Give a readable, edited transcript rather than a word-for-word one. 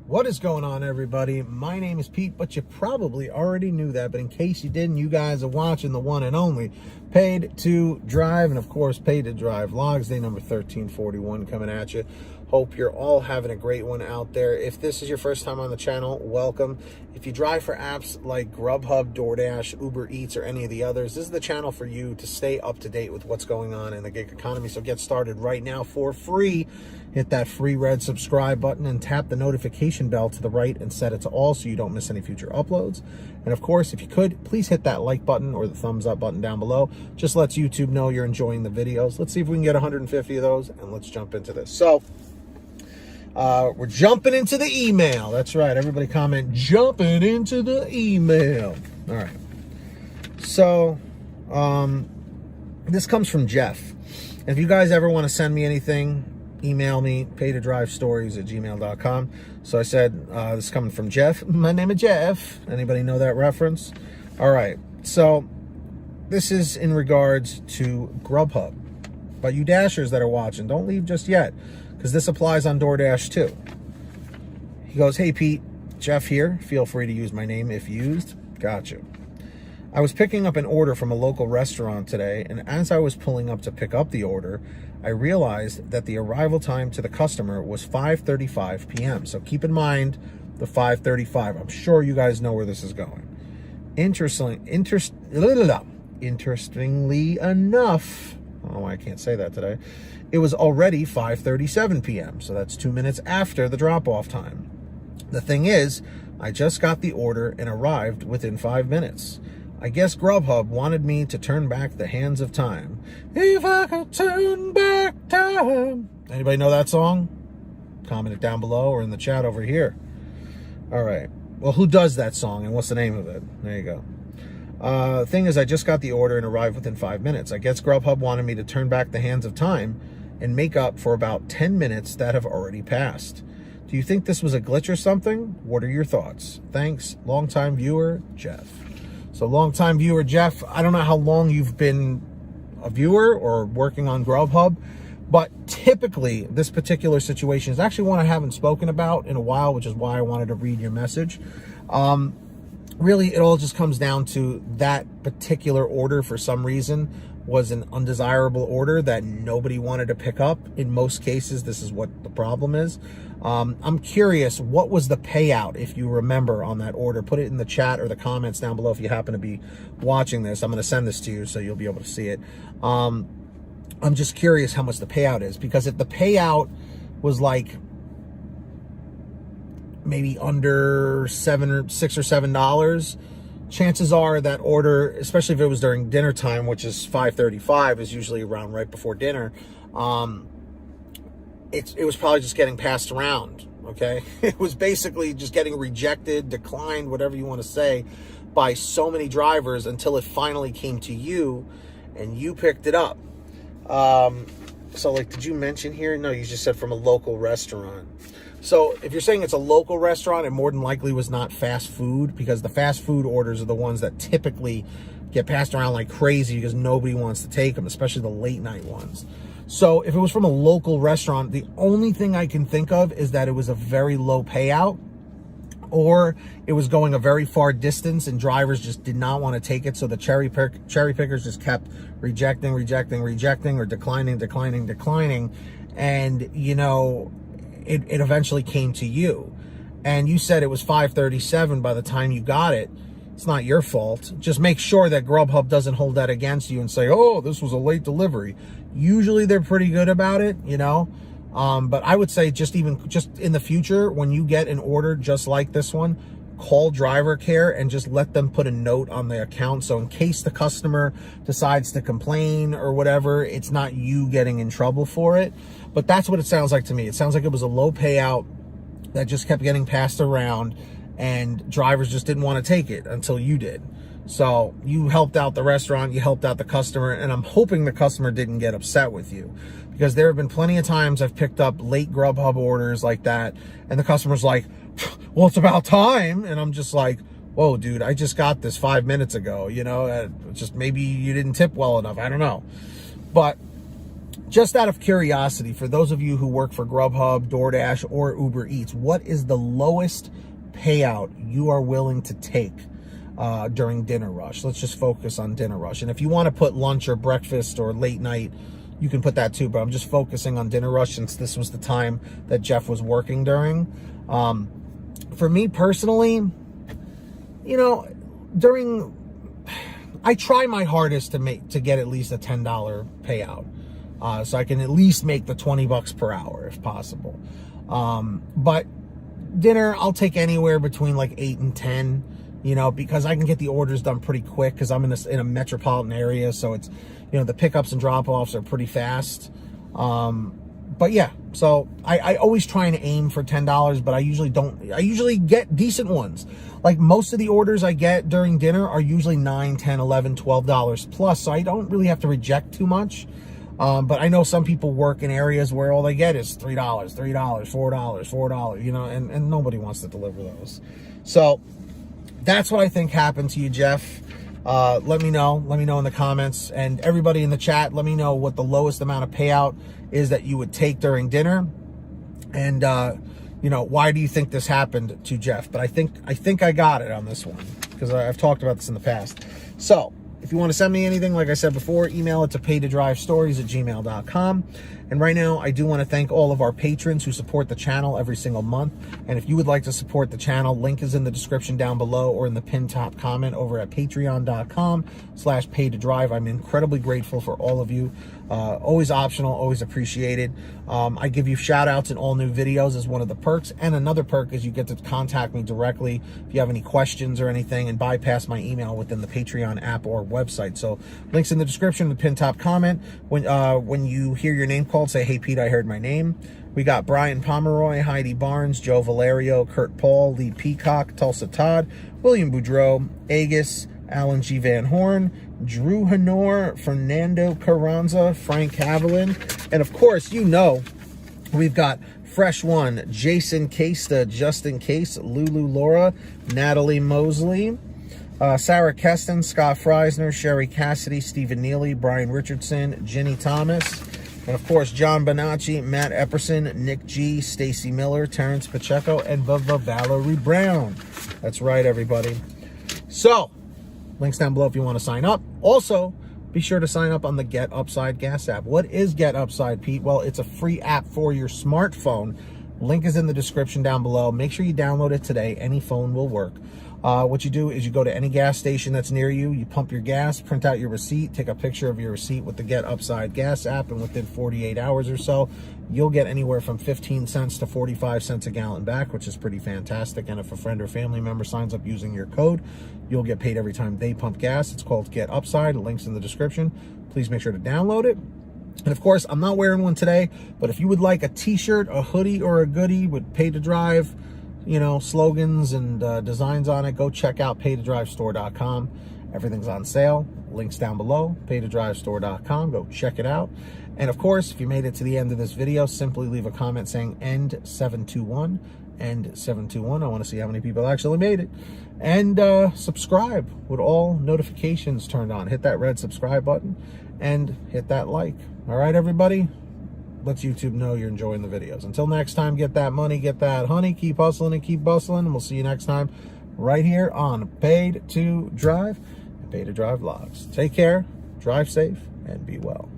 What is going on, everybody? My name is Pete, but you probably already knew that. But in case you didn't, you guys are watching the one and only Paid to Drive. And of course, Paid to Drive Vlogs, day number 1341 coming at you. Hope you're all having a great one out there. If this is your first time on the channel, welcome. If you drive for apps like GrubHub, DoorDash, Uber Eats, or any of the others, this is the channel for you to stay up to date with what's going on in the gig economy. So get started right now for free. Hit that free red subscribe button and tap the notification bell to the right and set it to all so you don't miss any future uploads. And of course, if you could, please hit that like button or the thumbs up button down below. Just lets YouTube know you're enjoying the videos. Let's see if we can get 150 of those, and let's jump into this. So, we're jumping into the email. That's right. Everybody comment, jumping into the email. All right. So, this comes from Jeff. And if you guys ever want to send me anything, email me, paydtodrivestories@gmail.com. So I said, this is coming from Jeff. My name is Jeff. Anybody know that reference? All right. So this is in regards to GrubHub. But you Dashers that are watching, don't leave just yet, because this applies on DoorDash too. He goes, hey Pete, Jeff here. Feel free to use my name if used. Gotcha. I was picking up an order from a local restaurant today, and as I was pulling up to pick up the order, I realized that the arrival time to the customer was 5:35 p.m. So keep in mind the 5:35. I'm sure you guys know where this is going. Interestingly enough, I don't know why I can't say that today, it was already 5:37 p.m. So that's 2 minutes after the drop-off time. The thing is, I just got the order and arrived within 5 minutes. I guess GrubHub wanted me to turn back the hands of time. If I could turn back time. Anybody know that song? Comment it down below or in the chat over here. All right. Well, who does that song and what's the name of it? There you go. Thing is, I just got the order and arrived within 5 minutes. I guess GrubHub wanted me to turn back the hands of time and make up for about 10 minutes that have already passed. Do you think this was a glitch or something? What are your thoughts? Thanks, longtime viewer, Jeff. So longtime viewer, Jeff, I don't know how long you've been a viewer or working on GrubHub, but typically this particular situation is actually one I haven't spoken about in a while, which is why I wanted to read your message. Really, it all just comes down to that particular order for some reason was an undesirable order that nobody wanted to pick up. In most cases, this is what the problem is. I'm curious, what was the payout, if you remember, on that order? Put it in the chat or the comments down below if you happen to be watching this. I'm going to send this to you so you'll be able to see it. I'm just curious how much the payout is, because if the payout was like maybe under $6 or $7, chances are that order, especially if it was during dinner time, which is 5:35, is usually around right before dinner, it was probably just getting passed around, okay? It was basically just getting rejected, declined, whatever you want to say, by so many drivers until it finally came to you and you picked it up. So, like, did you mention here? No, you just said from a local restaurant. So if you're saying it's a local restaurant, it more than likely was not fast food, because the fast food orders are the ones that typically get passed around like crazy because nobody wants to take them, especially the late night ones. So if it was from a local restaurant, the only thing I can think of is that it was a very low payout, or it was going a very far distance and drivers just did not want to take it. So the cherry pickers just kept rejecting, or declining. And, you know, it eventually came to you. And you said it was 5:37 by the time you got it. It's not your fault. Just make sure that GrubHub doesn't hold that against you and say, oh, this was a late delivery. Usually they're pretty good about it, you know. But I would say just in the future, when you get an order just like this one, call driver care and just let them put a note on the account. So in case the customer decides to complain or whatever, it's not you getting in trouble for it. But that's what it sounds like to me. It sounds like it was a low payout that just kept getting passed around, and drivers just didn't want to take it until you did. So you helped out the restaurant, you helped out the customer, and I'm hoping the customer didn't get upset with you, because there have been plenty of times I've picked up late GrubHub orders like that, and the customer's like, well, it's about time. And I'm just like, whoa, dude, I just got this 5 minutes ago, you know, just maybe you didn't tip well enough. I don't know. But just out of curiosity, for those of you who work for GrubHub, DoorDash, or Uber Eats, what is the lowest payout you are willing to take during dinner rush? Let's just focus on dinner rush. And if you want to put lunch or breakfast or late night, you can put that too, but I'm just focusing on dinner rush since this was the time that Jeff was working during. For me personally, you know, I try my hardest to get at least a $10 payout, so I can at least make the $20 per hour if possible. But dinner, I'll take anywhere between like 8 and 10, you know, because I can get the orders done pretty quick because I'm in a metropolitan area, so it's, you know, the pickups and drop-offs are pretty fast. But yeah, so I always try and aim for $10, but I usually get decent ones. Like most of the orders I get during dinner are usually $9, $10, $11, $12 plus, so I don't really have to reject too much. But I know some people work in areas where all they get is $3, $4, you know, and nobody wants to deliver those. So that's what I think happened to you, Jeff. Let me know in the comments, and everybody in the chat, let me know what the lowest amount of payout is that you would take during dinner. And, you know, why do you think this happened to Jeff? But I think I got it on this one because I've talked about this in the past. So if you want to send me anything, like I said before, email it to paytodrivestories@gmail.com. And right now, I do want to thank all of our patrons who support the channel every single month. And if you would like to support the channel, link is in the description down below or in the pinned top comment over at patreon.com/paytodrive. I'm incredibly grateful for all of you. Always optional, always appreciated. I give you shout outs in all new videos as one of the perks. And another perk is you get to contact me directly if you have any questions or anything and bypass my email within the Patreon app or website. So links in the description, the pinned top comment. When you hear your name called, say, "Hey Pete, I heard my name." We got Brian Pomeroy, Heidi Barnes, Joe Valerio, Kurt Paul, Lee Peacock, Tulsa Todd, William Boudreau, Agus, Alan G. Van Horn, Drew Hanor, Fernando Carranza, Frank Haviland, and of course, you know, we've got Fresh One, Jason Casta, Justin Case, Lulu Laura, Natalie Mosley, Sarah Keston, Scott Freisner, Sherry Cassidy, Stephen Neely, Brian Richardson, Ginny Thomas, and of course, John Bonacci, Matt Epperson, Nick G, Stacy Miller, Terrence Pacheco, and Valerie Brown. That's right, everybody. So, links down below if you want to sign up. Also, be sure to sign up on the Get Upside Gas app. What is Get Upside, Pete? Well, it's a free app for your smartphone. Link is in the description down below. Make sure you download it today. Any phone will work. What you do is you go to any gas station that's near you, you pump your gas, print out your receipt, take a picture of your receipt with the Get Upside Gas app, and within 48 hours or so, you'll get anywhere from 15 cents to 45 cents a gallon back, which is pretty fantastic. And if a friend or family member signs up using your code, you'll get paid every time they pump gas. It's called Get Upside. Links in the description. Please make sure to download it. And of course, I'm not wearing one today, but if you would like a t-shirt, a hoodie, or a goodie with Pay to Drive, you know, slogans and designs on it, go check out paytodrivestore.com. Everything's on sale. Links down below, paytodrivestore.com. Go check it out. And of course, if you made it to the end of this video, simply leave a comment saying end 721. End 721. I want to see how many people actually made it. And subscribe with all notifications turned on. Hit that red subscribe button and hit that like. All right, everybody? Lets YouTube know you're enjoying the videos. Until next time, get that money, get that honey, keep hustling and keep bustling, and we'll see you next time right here on Paid to Drive and Pay to Drive Vlogs. Take care, drive safe, and be well.